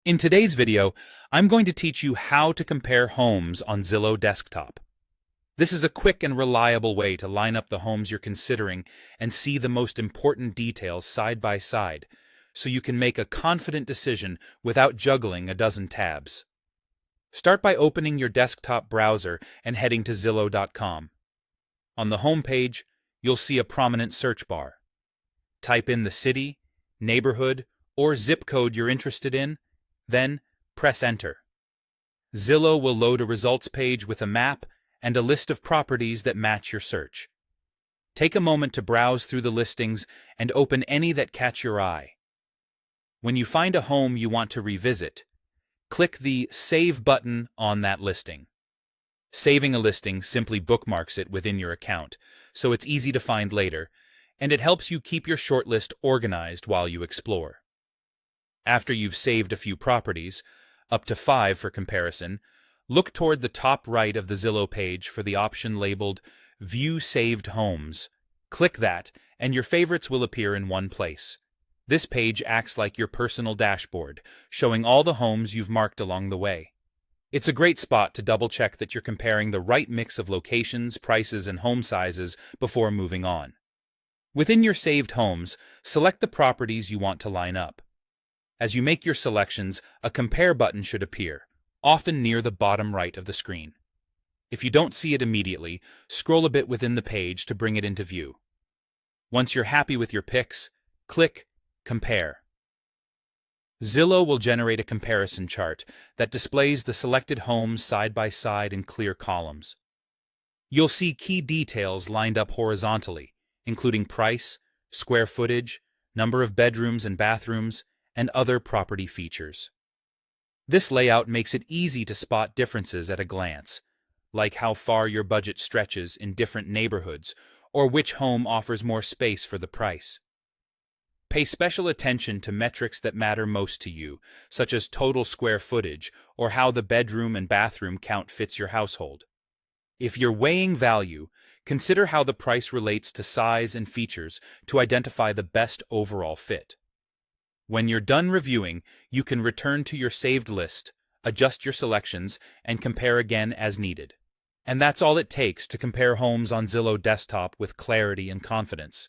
In today's video, I'm going to teach you how to compare homes on Zillow desktop. This is a quick and reliable way to line up the homes you're considering and see the most important details side by side, so you can make a confident decision without juggling a dozen tabs. Start by opening your desktop browser and heading to Zillow.com. On the home page, you'll see a prominent search bar. Type in the city, neighborhood, or zip code you're interested in, then press Enter. Zillow will load a results page with a map and a list of properties that match your search. Take a moment to browse through the listings and open any that catch your eye. When you find a home you want to revisit, click the Save button on that listing. Saving a listing simply bookmarks it within your account, so it's easy to find later, and it helps you keep your shortlist organized while you explore. After you've saved a few properties, up to 5 for comparison, look toward the top right of the Zillow page for the option labeled View Saved Homes. Click that, and your favorites will appear in one place. This page acts like your personal dashboard, showing all the homes you've marked along the way. It's a great spot to double-check that you're comparing the right mix of locations, prices, and home sizes before moving on. Within your saved homes, select the properties you want to line up. As you make your selections, a Compare button should appear, often near the bottom right of the screen. If you don't see it immediately, scroll a bit within the page to bring it into view. Once you're happy with your picks, click Compare. Zillow will generate a comparison chart that displays the selected homes side by side in clear columns. You'll see key details lined up horizontally, including price, square footage, number of bedrooms and bathrooms, and other property features. This layout makes it easy to spot differences at a glance, like how far your budget stretches in different neighborhoods or which home offers more space for the price. Pay special attention to metrics that matter most to you, such as total square footage or how the bedroom and bathroom count fits your household. If you're weighing value, consider how the price relates to size and features to identify the best overall fit. When you're done reviewing, you can return to your saved list, adjust your selections, and compare again as needed. And that's all it takes to compare homes on Zillow desktop with clarity and confidence.